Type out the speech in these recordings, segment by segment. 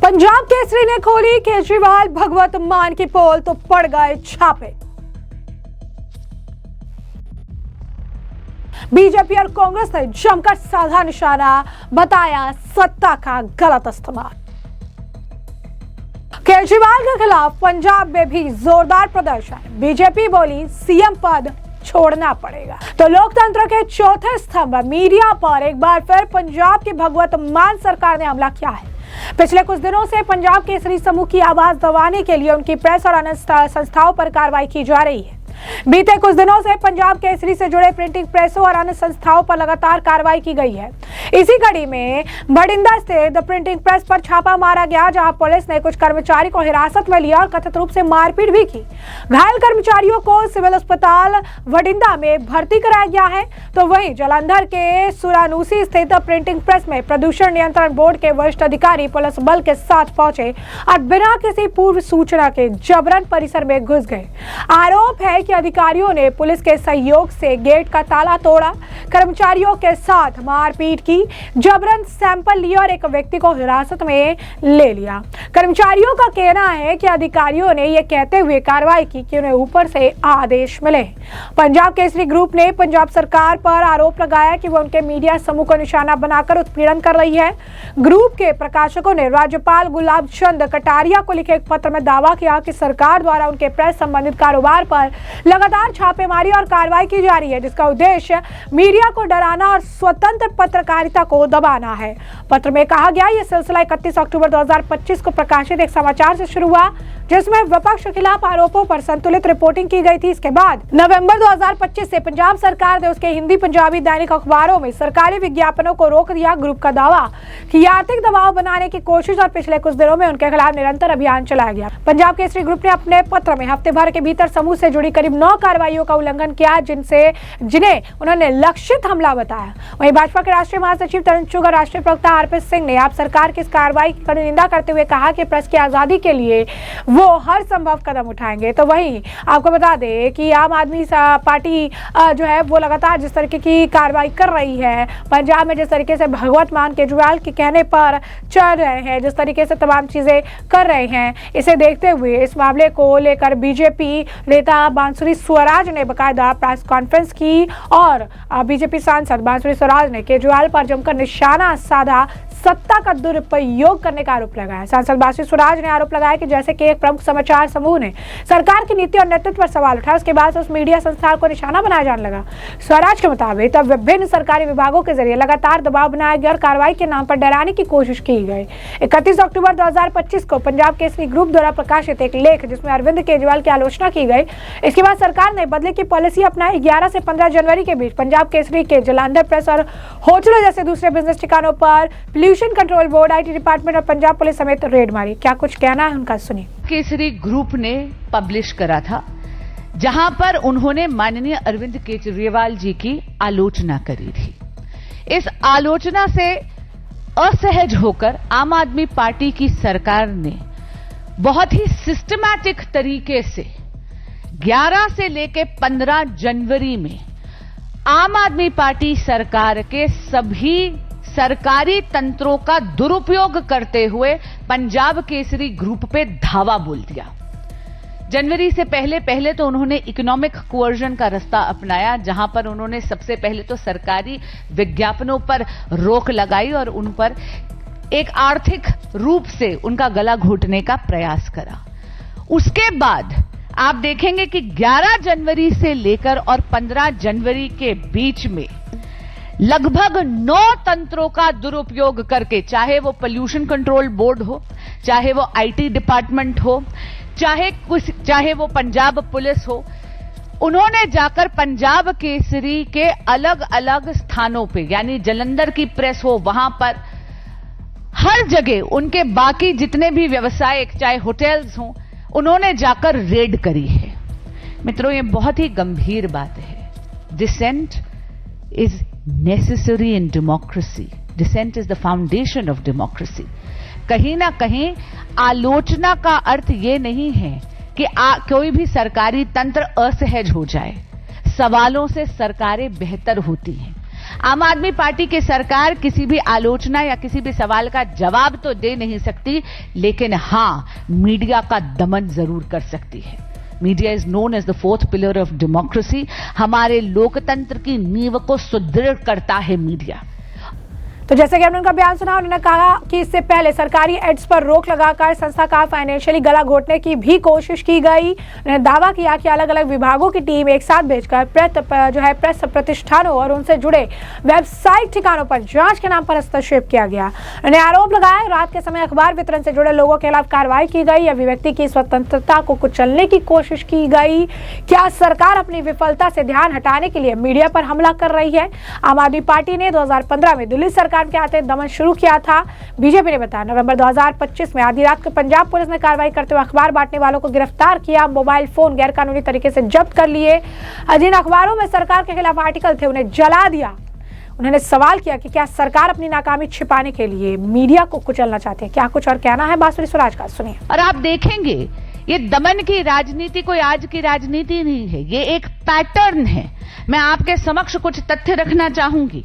पंजाब केसरी ने खोली केजरीवाल भगवत मान की पोल तो पड़ गए छापे। बीजेपी और कांग्रेस ने जमकर साधा निशाना, बताया सत्ता का गलत इस्तेमाल। केजरीवाल के खिलाफ पंजाब में भी जोरदार प्रदर्शन, बीजेपी बोली सीएम पद छोड़ना पड़ेगा। तो लोकतंत्र के चौथे स्तंभ मीडिया पर एक बार फिर पंजाब की भगवत मान सरकार ने हमला किया है। पिछले कुछ दिनों से पंजाब केसरी समूह की आवाज दबाने के लिए उनकी प्रेस और अन्य संस्थाओं पर कार्रवाई की जा रही है। बीते कुछ दिनों से पंजाब केसरी से जुड़े प्रिंटिंग प्रेसों और अन्य संस्थाओं पर लगातार कार्रवाई की गई है। इसी कड़ी में भटिंडा स्थित द प्रिंटिंग प्रेस पर छापा मारा गया, जहां पुलिस ने कुछ कर्मचारी को हिरासत में लिया और कथित रूप से मारपीट भी की। घायल कर्मचारियों को सिविल अस्पताल भटिंडा में भर्ती कराया गया है। तो वहीं जालंधर के सुरानुसी स्थित प्रिंटिंग प्रेस में प्रदूषण नियंत्रण बोर्ड के वरिष्ठ अधिकारी पुलिस बल के साथ पहुंचे और बिना किसी पूर्व सूचना के जबरन परिसर में घुस गए। आरोप है कि अधिकारियों ने पुलिस के सहयोग से गेट का ताला तोड़ा, कर्मचारियों के साथ मारपीट की, जबरन सैंपल लिया और एक व्यक्ति को हिरासत में ले लिया। कर्मचारियों का कहना है कि अधिकारियों ने यह कहते हुए कार्रवाई की कि उन्हें ऊपर से आदेश मिले। पंजाब केसरी ग्रुप ने पंजाब सरकार पर आरोप लगाया कि वह उनके मीडिया समूह को निशाना बनाकर उत्पीड़न कर रही है। ग्रुप के प्रकाशकों ने राज्यपाल गुलाब चंद कटारिया को लिखे एक पत्र में दावा किया कि सरकार द्वारा उनके प्रेस संबंधित कारोबार पर लगातार छापेमारी और कार्रवाई की जा रही है, जिसका उद्देश्य मीडिया को डराना और स्वतंत्र पत्रकारिता को दबाना है। पत्र में कहा गया यह सिलसिला 31 अक्टूबर 2025 को प्रकाशित एक समाचार से शुरू हुआ, जिसमें विपक्ष के खिलाफ आरोपों पर संतुलित रिपोर्टिंग की गई थी। इसके बाद नवंबर 2025 से पंजाब सरकार ने उसके हिंदी पंजाबी दैनिक अखबारों में सरकारी विज्ञापनों को रोक दिया। ग्रुप का दावा कि आर्थिक दबाव बनाने की कोशिश और पिछले कुछ दिनों में उनके खिलाफ निरंतर अभियान चलाया गया। पंजाब केसरी ग्रुप ने अपने पत्र में हफ्ते भर के भीतर समूह से जुड़ी करीब 9 कार्रवाइयों का उल्लंघन किया, जिन्हें उन्होंने लक्षित हमला बताया। वहीं भाजपा के राष्ट्रीय महासचिव तरुण चुग और राष्ट्रीय प्रवक्ता आरपी सिंह ने आप सरकार की इस कार्रवाई की कड़ी निंदा करते हुए कहा कि प्रेस की आजादी के लिए वो हर संभव कदम उठाएंगे। तो वहीं आपको बता दें कि आम आदमी पार्टी जो है वो लगातार जिस तरीके की कार्रवाई कर रही है, पंजाब में जिस तरीके से भगवत मान केजरीवाल के कहने पर चल रहे हैं, जिस तरीके से तमाम चीजें कर रहे हैं, इसे देखते हुए इस मामले को लेकर बीजेपी नेता बांसुरी स्वराज ने बकायदा प्रेस कॉन्फ्रेंस की और बीजेपी सांसद बांसुरी स्वराज ने केजरीवाल पर जमकर निशाना साधा, सत्ता का दुरुपयोग करने का आरोप लगाया। सांसद बांसुरी स्वराज ने आरोप लगाया कि जैसे कि एक प्रमुख समाचार समूह ने सरकार की नीति और नेतृत्व पर सवाल उठाया, उसके बाद उस मीडिया संस्थान को निशाना बनाया जाने लगा। स्वराज के मुताबिक तब विभिन्न सरकारी विभागों के जरिए लगातार दबाव बनाया गया और कार्रवाई के नाम पर डराने की कोशिश की गई। 31 अक्टूबर 2025 को पंजाब केसरी ग्रुप द्वारा प्रकाशित एक लेख जिसमें अरविंद केजरीवाल की आलोचना की गई। इसके बाद सरकार ने बदले की पॉलिसी अपनाई। 11 से 15 जनवरी के बीच पंजाब केसरी के जालंधर प्रेस और होटलों जैसे दूसरे बिजनेस ठिकानों पर pollution control board, IT department और पंजाब पुलिस समेत रेड मारी। क्या कुछ कहना है उनका, सुनिए। केसरी ग्रुप ने पब्लिश करा था, जहां पर उन्होंने माननीय अरविंद केजरीवाल जी की आलोचना करी थी। इस आलोचना से असहज होकर आम आदमी पार्टी की सरकार ने बहुत ही सिस्टमैटिक तरीके से 11 से लेकर 15 जनवरी में आम आदमी पार्टी सरकार के सभी सरकारी तंत्रों का दुरुपयोग करते हुए पंजाब केसरी ग्रुप पे धावा बोल दिया। जनवरी से पहले तो उन्होंने इकोनॉमिक कोअर्जन का रास्ता अपनाया, जहां पर उन्होंने सबसे पहले तो सरकारी विज्ञापनों पर रोक लगाई और उन पर एक आर्थिक रूप से उनका गला घोटने का प्रयास करा। उसके बाद आप देखेंगे कि 11 जनवरी से लेकर और 15 जनवरी के बीच में लगभग 9 तंत्रों का दुरुपयोग करके, चाहे वो पोल्यूशन कंट्रोल बोर्ड हो, चाहे वो आईटी डिपार्टमेंट हो, चाहे वो पंजाब पुलिस हो, उन्होंने जाकर पंजाब केसरी के अलग अलग स्थानों पे, यानी जालंधर की प्रेस हो, वहां पर हर जगह उनके बाकी जितने भी व्यवसाय, चाहे होटल्स हो, उन्होंने जाकर रेड करी है। मित्रों, ये बहुत ही गंभीर बात है। Dissent is necessary in democracy. Dissent is the foundation of democracy. कहीं ना कहीं आलोचना का अर्थ ये नहीं है कि कोई भी सरकारी तंत्र असहज हो जाए। सवालों से सरकारें बेहतर होती हैं। आम आदमी पार्टी की सरकार किसी भी आलोचना या किसी भी सवाल का जवाब तो दे नहीं सकती, लेकिन हां, मीडिया का दमन जरूर कर सकती है। Media is known as the fourth pillar of democracy. हमारे लोकतंत्र की नींव को सुदृढ़ करता है मीडिया। तो जैसे कि हमने उनका बयान सुना, उन्होंने कहा कि इससे पहले सरकारी एड्स पर रोक लगाकर संस्था का फाइनेंशियली गला घोटने की भी कोशिश की गई। उन्होंने दावा किया कि अलग अलग विभागों की टीम एक साथ भेजकर प्रेस प्रतिष्ठानों और उनसे जुड़े वेबसाइट ठिकानों पर जांच के नाम पर हस्तक्षेप किया गया। उन्होंने आरोप लगाया रात के समय अखबार वितरण से जुड़े लोगों के खिलाफ कार्रवाई की गई, अभिव्यक्ति की स्वतंत्रता को कुचलने की कोशिश की गई। क्या सरकार अपनी विफलता से ध्यान हटाने के लिए मीडिया पर हमला कर रही है? आम आदमी पार्टी ने 2015 में दिल्ली सरकार के आते दमन शुरू किया था। बीजेपी ने बताया नवंबर 2025 में आधी रात को पंजाब पुलिस ने कार्रवाई करते हुए अखबार बांटने वालों को गिरफ्तार किया, मोबाइल फोन गैरकानूनी तरीके से जब्त कर लिए। जिन अखबारों में सरकार के खिलाफ आर्टिकल थे उन्हें जला दिया। उन्होंने सवाल किया कि क्या सरकार अपनी नाकामी छिपाने के लिए मीडिया को कुचलना चाहती है? क्या कुछ और कहना है बांसुरी स्वराज का, सुनिए। और आप देखेंगे ये दमन की राजनीति कोई आज की राजनीति नहीं है, ये एक पैटर्न है। मैं आपके समक्ष कुछ तथ्य रखना चाहूंगी।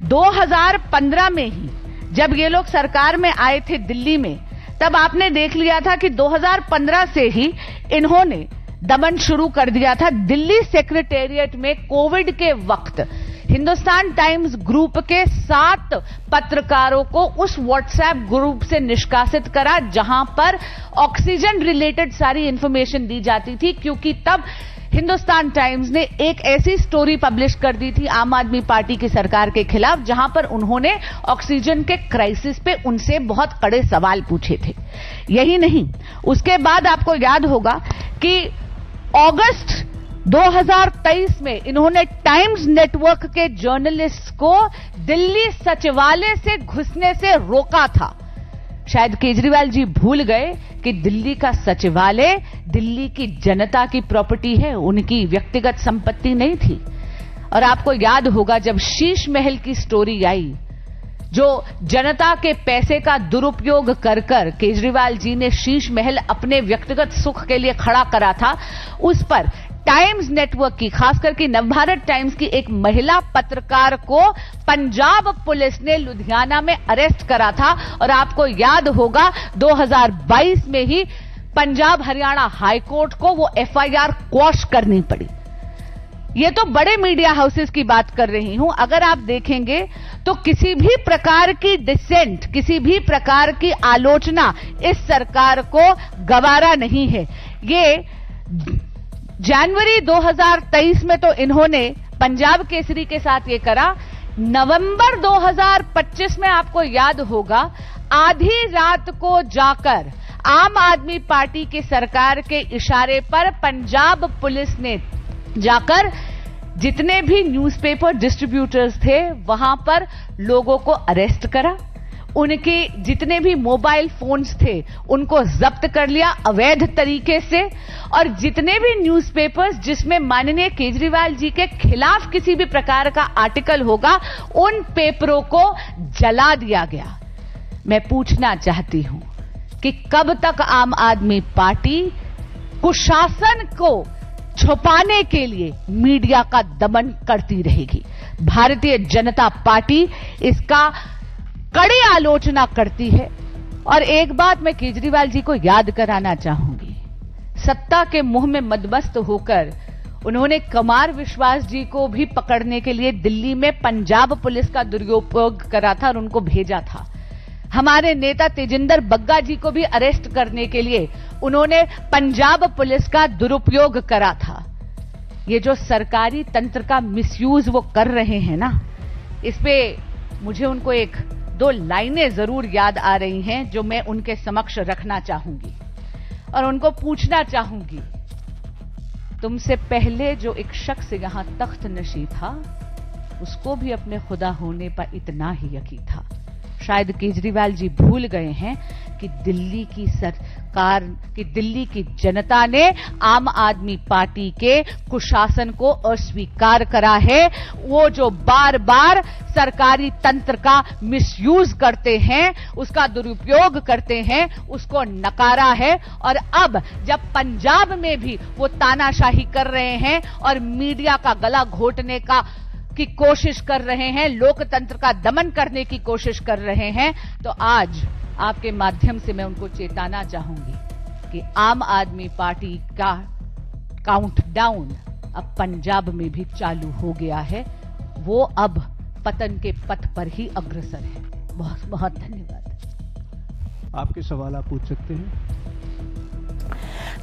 2015 में ही जब ये लोग सरकार में आए थे दिल्ली में, तब आपने देख लिया था कि 2015 से ही इन्होंने दमन शुरू कर दिया था। दिल्ली सेक्रेटेरिएट में कोविड के वक्त हिंदुस्तान टाइम्स ग्रुप के 7 पत्रकारों को उस व्हाट्सएप ग्रुप से निष्कासित करा जहां पर ऑक्सीजन रिलेटेड सारी इंफॉर्मेशन दी जाती थी, क्योंकि तब हिंदुस्तान टाइम्स ने एक ऐसी स्टोरी पब्लिश कर दी थी आम आदमी पार्टी की सरकार के खिलाफ, जहां पर उन्होंने ऑक्सीजन के क्राइसिस पे उनसे बहुत कड़े सवाल पूछे थे। यही नहीं, उसके बाद आपको याद होगा कि अगस्त 2023 में इन्होंने टाइम्स नेटवर्क के जर्नलिस्ट को दिल्ली सचिवालय से घुसने से रोका था। शायद केजरीवाल जी भूल गए कि दिल्ली का सचिवालय दिल्ली की जनता की प्रॉपर्टी है, उनकी व्यक्तिगत संपत्ति नहीं थी। और आपको याद होगा जब शीश महल की स्टोरी आई, जो जनता के पैसे का दुरुपयोग कर कर केजरीवाल जी ने शीश महल अपने व्यक्तिगत सुख के लिए खड़ा करा था, उस पर टाइम्स नेटवर्क की, खासकर कि नवभारत टाइम्स की एक महिला पत्रकार को पंजाब पुलिस ने लुधियाना में अरेस्ट करा था। और आपको याद होगा 2022 में ही पंजाब हरियाणा हाईकोर्ट को वो एफआईआर क्वॉश करनी पड़ी। ये तो बड़े मीडिया हाउसेस की बात कर रही हूं। अगर आप देखेंगे तो किसी भी प्रकार की डिसेंट, किसी भी प्रकार की आलोचना इस सरकार को गवारा नहीं है। ये जनवरी 2023 में तो इन्होंने पंजाब केसरी के साथ ये करा। नवंबर 2025 में आपको याद होगा आधी रात को जाकर आम आदमी पार्टी की सरकार के इशारे पर पंजाब पुलिस ने जाकर जितने भी न्यूज़पेपर डिस्ट्रीब्यूटर्स थे वहां पर लोगों को अरेस्ट करा, उनके जितने भी मोबाइल फोन्स थे उनको जब्त कर लिया अवैध तरीके से, और जितने भी न्यूज़पेपर्स जिसमें माननीय केजरीवाल जी के खिलाफ किसी भी प्रकार का आर्टिकल होगा उन पेपरों को जला दिया गया। मैं पूछना चाहती हूं कि कब तक आम आदमी पार्टी कुशासन को छुपाने के लिए मीडिया का दमन करती रहेगी? भारतीय जनता पार्टी इसका कड़ी आलोचना करती है। और एक बात मैं केजरीवाल जी को याद कराना चाहूंगी, सत्ता के मुंह में मदमस्त होकर उन्होंने कुमार विश्वास जी को भी पकड़ने के लिए दिल्ली में पंजाब पुलिस का दुरुपयोग करा था और उनको भेजा था। हमारे नेता तेजिंदर बग्गा जी को भी अरेस्ट करने के लिए उन्होंने पंजाब पुलिस का दुरुपयोग करा था। ये जो सरकारी तंत्र का मिसयूज वो कर रहे हैं ना, इस पे मुझे उनको 1-2 लाइनें जरूर याद आ रही हैं जो मैं उनके समक्ष रखना चाहूंगी और उनको पूछना चाहूंगी, तुमसे पहले जो एक शख्स यहां तख्त नशी था उसको भी अपने खुदा होने पर इतना ही यकीन था। शायद केजरीवाल जी भूल गए हैं कि दिल्ली की सरकार, कि दिल्ली की जनता ने आम आदमी पार्टी के कुशासन को अस्वीकार करा है। वो जो बार बार सरकारी तंत्र का मिसयूज करते हैं, उसका दुरुपयोग करते हैं, उसको नकारा है। और अब जब पंजाब में भी वो तानाशाही कर रहे हैं और मीडिया का गला घोटने का की कोशिश कर रहे हैं, लोकतंत्र का दमन करने की कोशिश कर रहे हैं, तो आज आपके माध्यम से मैं उनको चेताना चाहूंगी कि आम आदमी पार्टी का काउंटडाउन अब पंजाब में भी चालू हो गया है। वो अब पतन के पथ पर ही अग्रसर है। बहुत बहुत धन्यवाद। आपके सवाल आप पूछ सकते हैं।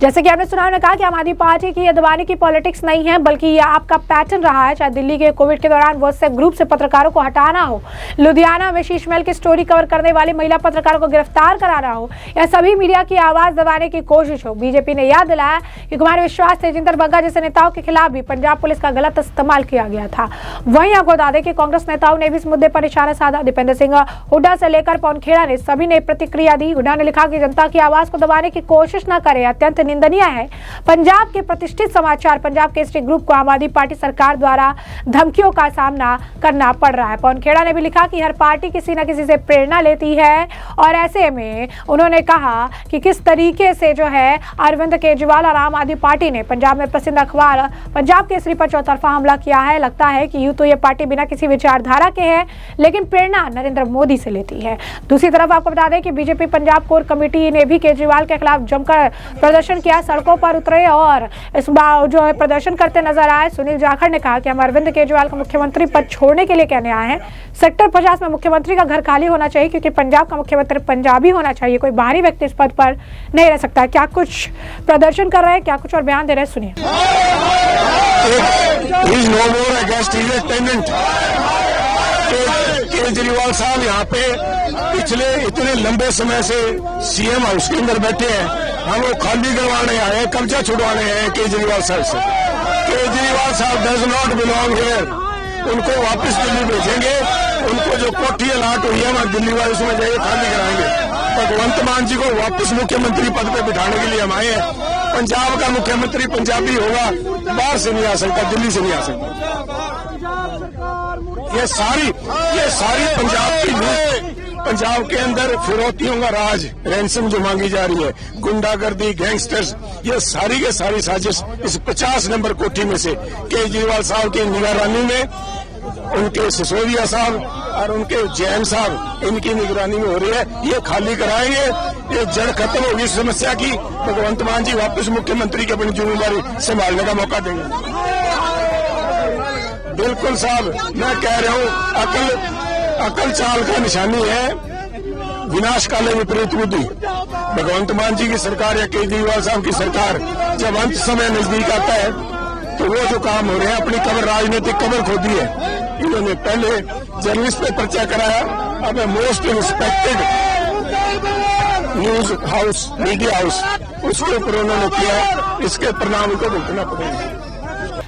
जैसे कि आपने सुना, उन्होंने कहा कि आम आदमी पार्टी की ये दबाने की पॉलिटिक्स नहीं है, बल्कि ये आपका पैटर्न रहा है। चाहे दिल्ली के कोविड के दौरान व्हाट्सएप ग्रुप से पत्रकारों को हटाना हो, लुधियाना में शीशमहल की स्टोरी कवर करने वाली महिला पत्रकारों को गिरफ्तार कराना हो, या सभी मीडिया की आवाज दबाने की कोशिश हो, बीजेपी ने याद दिलाया कि कुमार विश्वास, तेजिंदर बग्गा जैसे नेताओं के खिलाफ भी पंजाब पुलिस का गलत इस्तेमाल किया गया था। वहीं आपको बता दें कि कांग्रेस नेताओं ने भी इस मुद्दे पर इशारा साधा। दीपेंद्र सिंह हुड्डा से लेकर पवन खेड़ा ने सभी ने प्रतिक्रिया दी। हुड्डा ने लिखा कि जनता की आवाज को दबाने की कोशिश न करें, अत्यंत निंदनीय है। पंजाब के प्रतिष्ठित समाचार पंजाब केसरी ग्रुप को आम आदमी पार्टी सरकार द्वारा धमकियों का सामना करना पड़ रहा है। पवन खेड़ा ने भी लिखा कि हर पार्टी किसी न किसी से प्रेरणा लेती है, और ऐसे में उन्होंने कहा कि किस तरीके से जो है अरविंद केजरीवाल और आम आदमी पार्टी ने पंजाब में प्रसिद्ध अखबार पंजाब केसरी पर चौतरफा हमला किया है। लगता है कि यूं तो ये पार्टी बिना किसी विचारधारा के है, लेकिन प्रेरणा नरेंद्र मोदी से लेती है। दूसरी तरफ आपको बता दें कि बीजेपी पंजाब कोर कमेटी ने भी केजरीवाल के खिलाफ जमकर प्रदर्शन किया, सड़कों पर उतरे और इस बार जो है प्रदर्शन करते नजर आए। सुनील जाखड़ ने कहा कि हम अरविंद केजरीवाल को मुख्यमंत्री पद छोड़ने के लिए कहने आए हैं। सेक्टर 50 में मुख्यमंत्री का घर खाली होना चाहिए, क्योंकि पंजाब का मुख्यमंत्री पंजाबी होना चाहिए, कोई बाहरी व्यक्ति इस पद पर नहीं रह सकता। क्या कुछ प्रदर्शन कर रहे हैं, क्या कुछ और बयान दे रहे हैं, सुनिए। केजरीवाल साहब यहाँ पे पिछले इतने लंबे समय से सीएम हाउस के अंदर बैठे हैं, हम वो खाली करवाने आए हैं, कब्जा छुड़वाने हैं केजरीवाल साहब से। केजरीवाल साहब डज नॉट बिलोंग हियर, उनको वापस दिल्ली भेजेंगे। उनको जो कोठी अलाट हुई है वहाँ दिल्ली वाले उसमें जाइए खाली कराएंगे। भगवंत मान जी को वापस मुख्यमंत्री पद पे बिठाने के लिए हम आए हैं। पंजाब का मुख्यमंत्री पंजाबी होगा, बाहर से नहीं आ सकता, दिल्ली से नहीं आ सकता। ये सारी पंजाब की लूट, पंजाब के अंदर फिरौतियों का राज, रैंसम जो मांगी जा रही है, गुंडागर्दी, गैंगस्टर्स, ये सारी के सारी साजिश इस 50 नंबर कोठी में से केजरीवाल साहब की निगरानी में, उनके सिसोदिया साहब और उनके जैन साहब, इनकी निगरानी में हो रही है। ये खाली कराएंगे, ये जड़ खत्म होगी इस समस्या की। भगवंत मान जी वापस मुख्यमंत्री की अपनी जिम्मेदारी संभालने का मौका देंगे। बिल्कुल साहब, मैं कह रहा हूँ अकल चाल का निशानी है, विनाश काले विपरीत बुद्धि। भगवंत मान जी की सरकार या केजरीवाल साहब की सरकार जब अंत समय नजदीक आता है तो वो जो काम हो रहे हैं, अपनी कबर, राजनीतिक कबर खोदी है। इन्होंने पहले जर्नलिस्ट पे पर्चा कराया, अब most respected news house, media house, उसके ऊपर उन्होंने किया। इसके परिणाम को भुगतना पड़ेगा।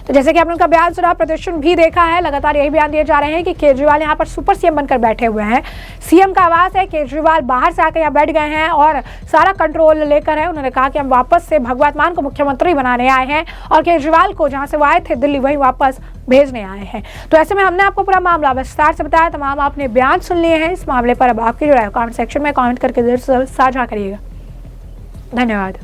तो जैसे कि आपने उनका बयान सुना, प्रदर्शन भी देखा है, लगातार यही बयान दिए जा रहे हैं कि केजरीवाल यहाँ पर सुपर सीएम बनकर बैठे हुए हैं। सीएम का आवास है, केजरीवाल बाहर से आकर यहाँ बैठ गए हैं और सारा कंट्रोल लेकर है। उन्होंने कहा कि हम वापस से भगवंत मान को मुख्यमंत्री बनाने आए हैं और केजरीवाल को जहाँ से वो आए थे दिल्ली, वहीं वापस भेजने आए हैं। तो ऐसे में हमने आपको पूरा मामला विस्तार से बताया, तमाम आपने बयान सुन लिए हैं। इस मामले पर अब आपकी जो है कमेंट सेक्शन में कमेंट करके जरूर साझा करिएगा। धन्यवाद।